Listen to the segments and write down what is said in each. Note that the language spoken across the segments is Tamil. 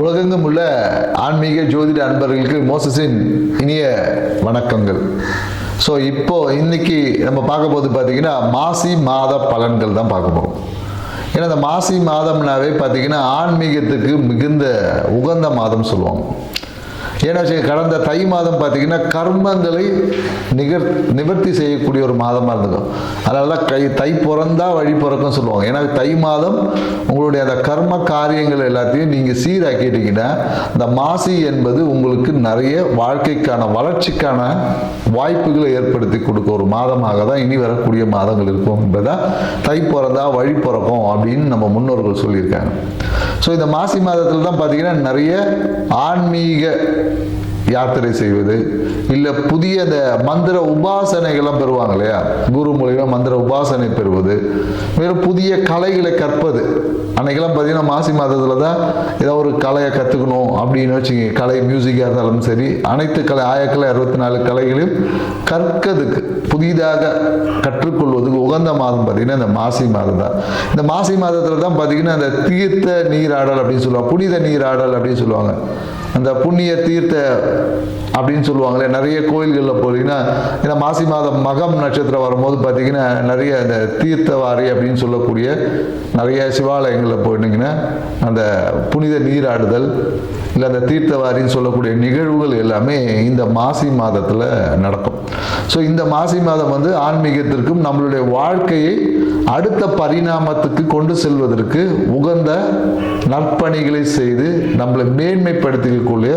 உலகெங்கும் உள்ள ஆன்மீக ஜோதிட அன்பர்களுக்கு மோசஸின் இனிய வணக்கங்கள். ஸோ இன்னைக்கு நம்ம பார்க்க போது பார்த்தீங்கன்னா மாசி மாத பலன்கள் தான் பார்க்க போகிறோம். ஏன்னா இந்த மாசி மாதம்னாவே பார்த்தீங்கன்னா ஆன்மீகத்துக்கு மிகுந்த உகந்த மாதம் சொல்லுவாங்க. ஏன்னா கடந்த தை மாதம் பார்த்தீங்கன்னா கர்மங்களை நிவர்த்தி செய்யக்கூடிய ஒரு மாதமாக இருந்தது. அதனால தான் தை பிறந்தா வழி பிறக்கும் சொல்லுவாங்க. ஏன்னா தை மாதம் உங்களுடைய அந்த கர்ம காரியங்கள் எல்லாத்தையும் நீங்கள் சீராக்கிட்டீங்கன்னா இந்த மாசி என்பது உங்களுக்கு நிறைய வாழ்க்கைக்கான வளர்ச்சிக்கான வாய்ப்புகளை ஏற்படுத்தி கொடுக்க ஒரு மாதமாக தான் இனி வரக்கூடிய மாதங்கள் இருக்கும் என்பதா தை பிறந்தா வழி பிறக்கும் அப்படின்னு நம்ம முன்னோர்கள் சொல்லியிருக்காங்க. ஸோ இந்த மாசி மாதத்தில் தான் பார்த்தீங்கன்னா நிறைய ஆன்மீக யாத்திரை செய்வது, இல்லை புதிய இந்த மந்திர உபாசனைகள்லாம் பெறுவாங்க இல்லையா, குரு மூலியமாக மந்திர உபாசனை பெறுவது, மேலும் புதிய கலைகளை கற்பது. அன்னைக்கெல்லாம் பார்த்தீங்கன்னா மாசி மாதத்தில் தான் ஏதோ ஒரு கலையை கற்றுக்கணும் அப்படின்னு வச்சுங்க. கலை மியூசிக்காக இருந்தாலும் சரி, அனைத்து கலை ஆயக்கலை 64 கலைகளையும் கற்கிறதுக்கு புதிதாக கற்றுக்கொள்வதுக்கு உகந்த மாதம் பார்த்தீங்கன்னா இந்த மாசி மாதம் தான். இந்த மாசி மாதத்தில் தான் பார்த்தீங்கன்னா அந்த தீர்த்த நீராடல் அப்படின்னு சொல்லுவாங்க, புனித நீராடல் அப்படின்னு சொல்லுவாங்க. அந்த புண்ணிய தீர்த்த அப்படின்னு சொல்லுவாங்களே, நிறைய கோயில்களில் போனீங்கன்னா இந்த மாசி மாதம் மகம் நட்சத்திரம் வரும்போது பார்த்தீங்கன்னா நிறைய அந்த தீர்த்தவாரி அப்படின்னு சொல்லக்கூடிய நிறைய சிவாலயங்களில் போயிட்டீங்கன்னா அந்த புனித நீராடுதல் இல்லை அந்த தீர்த்தவாரின்னு சொல்லக்கூடிய நிகழ்வுகள் எல்லாமே இந்த மாசி மாதத்தில் நடக்கும். ஸோ இந்த மாசி மாதம் ஆன்மீகத்திற்கும் நம்மளுடைய வாழ்க்கையை அடுத்த பரிணாமத்துக்கு கொண்டு செல்வதற்கு உகந்த நற்பணிகளை செய்து நம்மளை மேன்மைப்படுத்திக்கக்கூடிய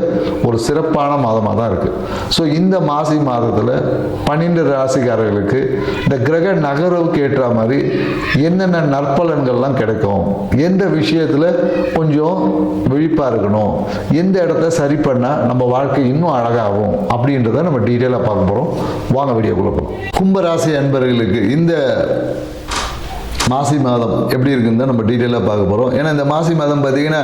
ஒரு சிறப்பான மாதமாக தான் இருக்குது. ஸோ இந்த மாசி மாதத்தில் 12 ராசிக்காரர்களுக்கு இந்த கிரக நகர்வுக்கு ஏற்ற மாதிரி என்னென்ன நற்பலன்கள்லாம் கிடைக்கும், எந்த விஷயத்தில் கொஞ்சம் விழிப்பாக இருக்கணும், எந்த இடத்த சரி பண்ணால் நம்ம வாழ்க்கை இன்னும் அழகாகும் அப்படின்றத நம்ம டீட்டெயிலாக பார்க்க போகிறோம். வாங்க வீடியோக்குள்ள போகலாம். கும்பராசி அன்பர்களுக்கு இந்த மாசி மாதம் எப்படி இருக்குன்னு தான் நம்ம டீட்டெயிலாக பார்க்க போகிறோம். ஏன்னா இந்த மாசி மாதம் பார்த்தீங்கன்னா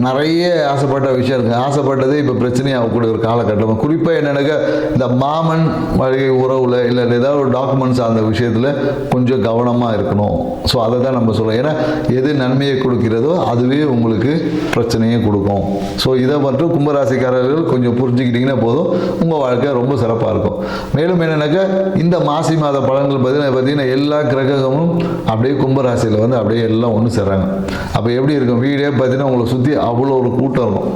நிறைய ஆசைப்பட்ட விஷயம் இருக்குது. ஆசைப்பட்டதே இப்போ பிரச்சனையாகக்கூடிய ஒரு காலகட்டம். குறிப்பாக என்னென்னாக்கா இந்த மாமன் வழி உறவில் இல்லை ஏதாவது ஒரு டாக்குமெண்ட்ஸ் அந்த விஷயத்தில் கொஞ்சம் கவனமாக இருக்கணும். ஸோ அதை தான் நம்ம சொல்லுவோம். ஏன்னா எது நன்மையை கொடுக்கிறதோ அதுவே உங்களுக்கு பிரச்சனையை கொடுக்கும். ஸோ இதை மட்டும் கும்பராசிக்காரர்கள் கொஞ்சம் புரிஞ்சுக்கிட்டிங்கன்னா போதும், உங்கள் வாழ்க்கை ரொம்ப சிறப்பாக இருக்கும். மேலும் என்னென்னாக்கா இந்த மாசி மாத பலன்கள் பார்த்தீங்கன்னா எல்லா கிரகமும் அப்படியே கும்பராசியில் அப்படியே எல்லாம் ஒன்று சேர்றாங்க. அப்போ எப்படி இருக்கும், வீடே பார்த்தீங்கன்னா உங்களை சுற்றி அவ்வளோ ஒரு கூட்டம் இருக்கும்.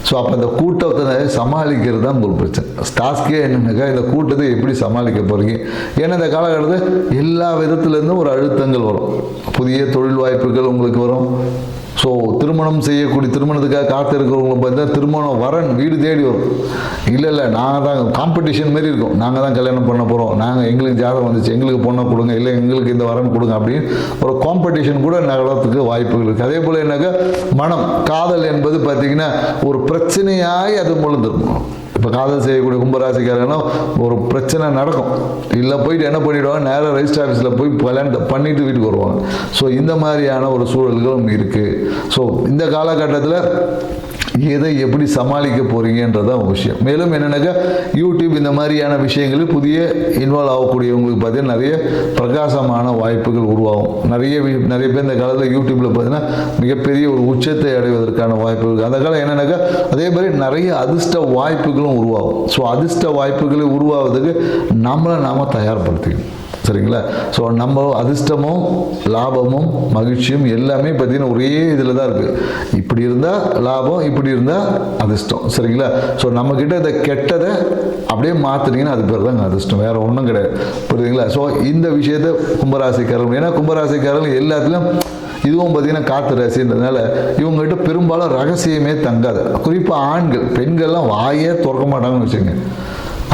ஸோ அப்போ இந்த கூட்டத்தை சமாளிக்கிறது தான் ஒரு பிரச்சனை. டாஸ்கே என்னன்னாக்கா இந்த கூட்டத்தை எப்படி சமாளிக்க போகிறீங்க. ஏன்னா இந்த காலகட்டத்தில் எல்லா விதத்துலேருந்தும் ஒரு அழுத்தங்கள் வரும். புதிய தொழில் வாய்ப்புகள் உங்களுக்கு வரும். ஸோ திருமணம் செய்யக்கூடிய திருமணத்துக்காக காத்திருக்கிறவங்களை பார்த்தா திருமணம் வரன் வீடு தேடி வரும். இல்லை நாங்கள் தான் காம்படிஷன் மாரி இருக்கும், நாங்கள் தான் கல்யாணம் பண்ண போகிறோம், நாங்கள் எங்களுக்கு ஜாதகம் வந்துச்சு, எங்களுக்கு பொண்ணை கொடுங்க, இல்லை எங்களுக்கு இந்த வரன் கொடுங்க அப்படின்னு ஒரு காம்படிஷன் கூட நகரத்துக்கு வாய்ப்புகள் இருக்குது. அதே போல் என்னக்கா மனம் காதல் என்பது பார்த்திங்கன்னா ஒரு பிரச்சனையாய் அது முழுந்துருக்கும். இப்போ காதல் செய்யக்கூடிய கும்பராசிக்காரங்கன்னா ஒரு பிரச்சனை நடக்கும், இல்லை போயிட்டு என்ன பண்ணிவிடுவாங்க, நேராக ரெஜிஸ்டர் ஆஃபீஸில் போய் கல்யாணத்தை பண்ணிவிட்டு வீட்டுக்கு வருவாங்க. ஸோ இந்த மாதிரியான ஒரு சூழல்களும் இருக்குது. ஸோ இந்த காலகட்டத்தில் எதை எப்படி சமாளிக்க போகிறீங்கன்றதான் விஷயம். மேலும் என்னென்னாக்கா யூடியூப் இந்த மாதிரியான விஷயங்களில் புதிய இன்வால்வ் ஆகக்கூடியவங்களுக்கு பார்த்தீங்கன்னா நிறைய பிரகாசமான வாய்ப்புகள் உருவாகும். நிறைய பேர் இந்த காலத்தில் யூடியூப்பில் பார்த்தீங்கன்னா மிகப்பெரிய ஒரு உச்சத்தை அடைவதற்கான வாய்ப்புகள். அந்த காலம் என்னென்னாக்கா அதே மாதிரி நிறைய அதிர்ஷ்ட வாய்ப்புகளும் உருவாகும். ஸோ அதிர்ஷ்ட வாய்ப்புகளை உருவாவதுக்கு நாம் தயார்படுத்திக்கணும். சரிங்களா? ஸோ நம்ம அதிர்ஷ்டமும் லாபமும் மகிழ்ச்சியும் எல்லாமே பார்த்தீங்கன்னா ஒரே இதில் தான் இருக்குது. இப்படி இருந்தால் லாபம், இப்படி இருந்தால் அதிர்ஷ்டம். சரிங்களா? ஸோ நம்மக்கிட்ட இந்த கெட்டதை அப்படியே மாற்றினீங்கன்னா அது பேர் தாங்க அதிர்ஷ்டம், வேறு ஒன்றும் கிடையாது. புரியுதுங்களா? ஸோ இந்த விஷயத்தை கும்பராசிக்காரர்கள், ஏன்னா கும்பராசிக்காரர்கள் எல்லாத்துலேயும் இதுவும் பார்த்தீங்கன்னா காற்று ராசின்றதுனால இவங்ககிட்ட பெரும்பாலும் ரகசியமே தங்காது. குறிப்பாக ஆண்கள், பெண்கள்லாம் வாயே திறக்க மாட்டாங்கன்னு வச்சுங்க.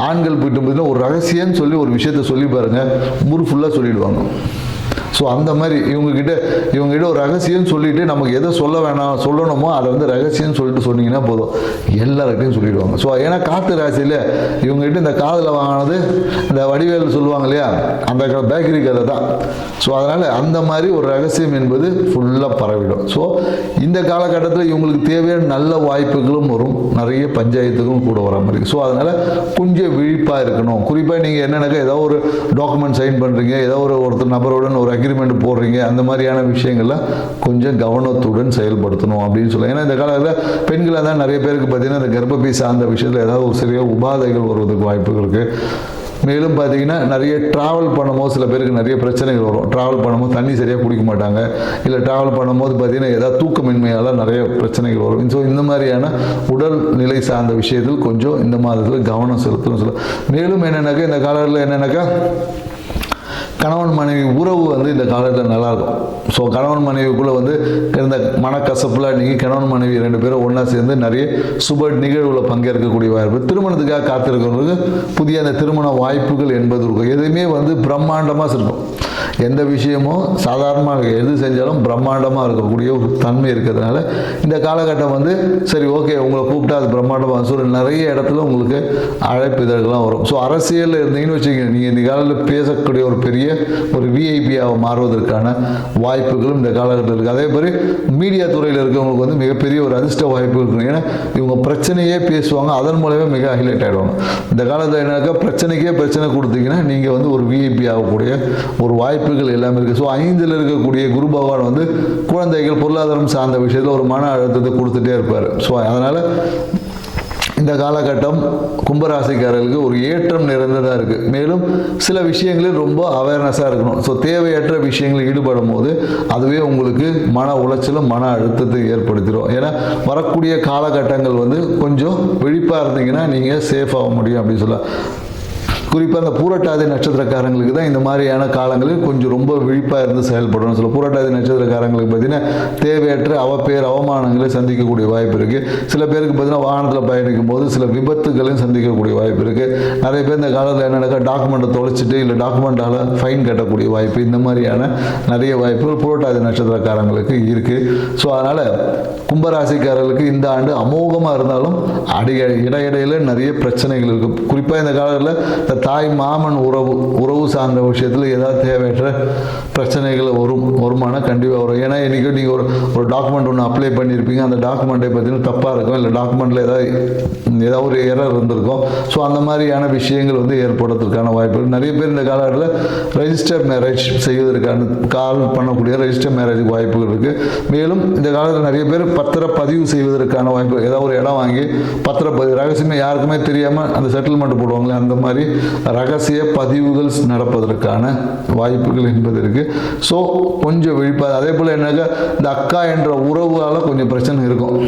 ஆண்கள் போயிட்டு பார்த்தீங்கன்னா ஒரு ரகசியம்னு சொல்லி ஒரு விஷயத்த சொல்லி பாருங்கள், ஊர் ஃபுல்லாக சொல்லிடுவாங்க. ஸோ அந்த மாதிரி இவங்ககிட்ட ஒரு ரகசியம் சொல்லிட்டு நமக்கு எதை சொல்ல வேணாம் சொல்லணுமோ அதை ரகசியம் சொல்லிட்டு சொன்னீங்கன்னா போதும், எல்லார்கிட்டையும் சொல்லிடுவாங்க. ஸோ ஏன்னா காற்று ராசியில் இவங்ககிட்ட இந்த காதில் வாங்கினது இந்த வடிவேல் சொல்லுவாங்க இல்லையா, அந்த பேக்கரி கதை தான். ஸோ அதனால் அந்த மாதிரி ஒரு ரகசியம் என்பது ஃபுல்லாக பரவிடும். ஸோ இந்த காலகட்டத்தில் இவங்களுக்கு தேவையான நல்ல வாய்ப்புகளும் வரும், நிறைய பஞ்சாயத்துக்கும் கூட வர மாதிரி. ஸோ அதனால் கொஞ்சம் விழிப்பாக இருக்கணும். குறிப்பாக நீங்கள் என்னென்னாக்கா ஏதோ ஒரு டாக்குமெண்ட் சைன் பண்ணுறீங்க, ஏதோ ஒருத்தர் நபருடன் ஒரு அக்ரிமெண்ட் போடுறீங்க, அந்த மாதிரியான விஷயங்கள்லாம் கொஞ்சம் கவனத்துடன் செயல்படுத்தணும் அப்படின்னு சொல்லலாம். ஏன்னா இந்த காலத்தில் பெண்களாக தான் நிறைய பேருக்கு பார்த்தீங்கன்னா இந்த கர்ப்பப்பை சார்ந்த விஷயத்தில் ஏதாவது ஒரு சிறிய உபாதைகள் வருவதற்கு வாய்ப்புகள் இருக்குது. மேலும் பார்த்தீங்கன்னா நிறைய ட்ராவல் பண்ணும்போது சில பேருக்கு நிறைய பிரச்சனைகள் வரும். ட்ராவல் பண்ணும்போது தண்ணி சரியாக குடிக்க மாட்டாங்க, இல்லை ட்ராவல் பண்ணும்போது பார்த்தீங்கன்னா ஏதாவது தூக்கமின்மையால் நிறைய பிரச்சனைகள் வரும். ஸோ இந்த மாதிரியான உடல் நிலை சார்ந்த விஷயத்தில் கொஞ்சம் இந்த மாதத்தில் கவனம் செலுத்தணும் சொல்ல. மேலும் என்னென்னாக்கா இந்த காலத்தில் என்னென்னாக்கா கணவன் மனைவி உறவு வந்து இந்த காலத்தில் நல்லாயிருக்கும். ஸோ கணவன் மனைவிக்குள்ளே வந்து இந்த மனக்கசப்புலாம் நீங்கள் கணவன் மனைவி 2 பேரும் ஒன்றா சேர்ந்து நிறைய சுப நிகழ்வுகளை பங்கேற்கக்கூடிய வாய்ப்பு, திருமணத்துக்காக காத்திருக்கிறவங்களுக்கு புதிய அந்த திருமண வாய்ப்புகள் என்பது இருக்கும். எதுவுமே வந்து பிரம்மாண்டமாக இருக்கும். எந்த விஷயமும் சாதாரணமாக எது செஞ்சாலும் பிரம்மாண்டமாக இருக்கக்கூடிய ஒரு தன்மை இருக்கிறதுனால இந்த காலகட்டம் வந்து சரி ஓகே உங்களை கூப்பிட்டா அது பிரம்மாண்டமாக சொல்ல நிறைய இடத்துல உங்களுக்கு அழைப்பு இதழ்கள்லாம் வரும். ஸோ அரசியலில் இருந்தீங்கன்னு வச்சுக்கோங்க, நீங்கள் இந்த காலத்தில் பேசக்கூடிய ஒரு பெரிய ஒரு விஐபியாக மாறுவதற்கான வாய்ப்புகளும் இந்த காலகட்டத்தில் இருக்குது. அதே மாதிரி மீடியா துறையில் இருக்கிறவங்களுக்கு வந்து மிகப்பெரிய ஒரு அதிர்ஷ்ட வாய்ப்பு இருக்கும். ஏன்னா இவங்க பிரச்சனையே பேசுவாங்க, அதன் மூலமே மிக ஹைலைட் ஆகிடுவாங்க. இந்த காலத்தில் என்னக்கா பிரச்சனைக்கே பிரச்சனை கொடுத்தீங்கன்னா நீங்கள் வந்து ஒரு விஐபி ஆகக்கூடிய ஒரு வாய்ப்புகள் எல்லாமே இருக்குது. ஸோ 5ல் இருக்கக்கூடிய குரு பகவான் வந்து குழந்தைகள் பொருளாதாரம் சார்ந்த விஷயத்தில் ஒரு மன அழுத்தத்தை கொடுத்துட்டே இருப்பார். ஸோ அதனால் இந்த காலகட்டம் கும்பராசிக்காரர்களுக்கு ஒரு ஏற்றம் நிறைந்ததாக இருக்குது. மேலும் சில விஷயங்களில் ரொம்ப அவேர்னஸாக இருக்கணும். ஸோ தேவையற்ற விஷயங்களில் ஈடுபடும் போது அதுவே உங்களுக்கு மன உளைச்சலும் மன அழுத்தத்தை ஏற்படுத்திடும். ஏன்னா வரக்கூடிய காலகட்டங்கள் வந்து கொஞ்சம் விழிப்பாக இருந்தீங்கன்னா நீங்கள் சேஃப் ஆக முடியும் அப்படின்னு சொல்லலாம். குறிப்பாக அந்த பூரட்டாதி நட்சத்திரக்காரங்களுக்கு தான் இந்த மாதிரியான காலங்களில் கொஞ்சம் ரொம்ப விழிப்பாக இருந்து செயல்படணும். சில பூரட்டாதி நட்சத்திரக்காரங்களுக்கு பார்த்தீங்கன்னா தேவையற்ற அவமானங்களை சந்திக்கக்கூடிய வாய்ப்பு இருக்குது. சில பேருக்கு பார்த்தீங்கன்னா வாகனத்தில் பயணிக்கும் போது சில விபத்துகளையும் சந்திக்கக்கூடிய வாய்ப்பு இருக்குது. நிறைய பேர் இந்த காலத்தில் என்னென்னாக்கா டாக்குமெண்ட்டை தொலைச்சிட்டு இல்லை டாக்குமெண்ட்டால் ஃபைன் கட்டக்கூடிய வாய்ப்பு, இந்த மாதிரியான நிறைய வாய்ப்புகள் பூரட்டாதி நட்சத்திரக்காரங்களுக்கு இருக்குது. ஸோ அதனால் கும்பராசிக்காரர்களுக்கு இந்த ஆண்டு அமோகமாக இருந்தாலும் இடையிடையில் நிறைய பிரச்சனைகள் இருக்குது. குறிப்பாக இந்த காலத்தில் தாய் மாமன் உறவு சார்ந்த விஷயத்தில் ஏதாவது தேவையற்ற பிரச்சனைகள் வருமானம் கண்டிப்பாக வரும். ஏன்னா இன்றைக்கி நீங்கள் ஒரு டாக்குமெண்ட் ஒன்று அப்ளை பண்ணியிருப்பீங்க, அந்த டாக்குமெண்ட்டை பார்த்தீங்கன்னா தப்பாக இருக்கும், இல்லை டாக்குமெண்ட்டில் ஏதாவது ஒரு எரர் இருந்திருக்கும். ஸோ அந்த மாதிரியான விஷயங்கள் வந்து ஏற்படுறதுக்கான வாய்ப்புகள் நிறைய பேர் இந்த காலகட்டத்தில் ரெஜிஸ்டர் மேரேஜ் செய்வதற்கான கால் பண்ணக்கூடிய ரெஜிஸ்டர் மேரேஜுக்கு வாய்ப்புகள் இருக்குது. மேலும் இந்த காலத்தில் நிறைய பேர் பத்திரப்பதிவு செய்வதற்கான வாய்ப்பு, ஏதாவது ஒரு இடம் வாங்கி பத்திரப்பதிவு ரகசியமாக யாருக்குமே தெரியாமல் அந்த செட்டில்மெண்ட் போடுவாங்களே, அந்த மாதிரி ரகசிய பதிவுகள் நடப்பதற்கான வாய்ப்புகள் என்பது இருக்கு. ஸோ கொஞ்சம் விழிப்பாக. அதே போல் என்னக்கா இந்த அக்கா என்ற உறவால் கொஞ்சம் பிரச்சனை இருக்கும்.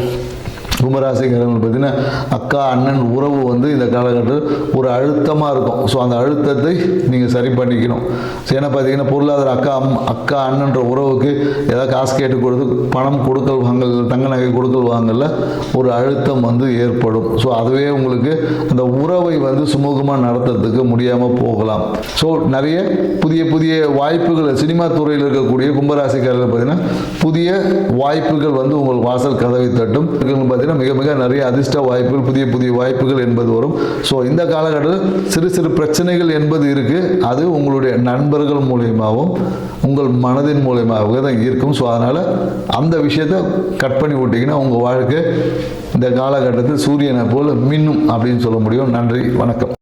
கும்பராசிக்காரர்கள் பார்த்தீங்கன்னா அக்கா அண்ணன் உறவு வந்து இந்த காலகட்டத்தில் ஒரு அழுத்தமாக இருக்கும். ஸோ அந்த அழுத்தத்தை நீங்கள் சரி பண்ணிக்கணும். ஏன்னா பார்த்தீங்கன்னா பொருளாதார அக்கா அண்ணன்ற உறவுக்கு ஏதாவது காசு கேட்டு கொடுத்து பணம் கொடுக்கல் வாங்கல், தங்க நகை கொடுக்கல் வாங்கல ஒரு அழுத்தம் வந்து ஏற்படும். ஸோ அதுவே உங்களுக்கு அந்த உறவை வந்து சுமூகமாக நடத்துறதுக்கு முடியாமல் போகலாம். ஸோ நிறைய புதிய வாய்ப்புகள் சினிமா துறையில் இருக்கக்கூடிய கும்பராசிக்காரர்கள் பார்த்தீங்கன்னா புதிய வாய்ப்புகள் வந்து உங்கள் வாசல் கதவை தட்டும். பார்த்தீங்கன்னா மிக மிக நிறைய அதிர்ஷ்ட வாய்ப்புகள் புதிய வாய்ப்புகள் என்பது வரும். ஸோ இந்த காலகட்டத்தில் சிறு பிரச்சனைகள் என்பது இருக்கு. அது உங்களுடைய நண்பர்கள் மூலியமாகவும் உங்கள் மனதின் மூலியமாக தான் இருக்கும். ஸோ அதனால அந்த விஷயத்தை கட் பண்ணி விட்டீங்கன்னா உங்கள் வாழ்க்கை இந்த காலகட்டத்தில் சூரியனை போல் மின்னும் அப்படின்னு சொல்ல முடியும். நன்றி, வணக்கம்.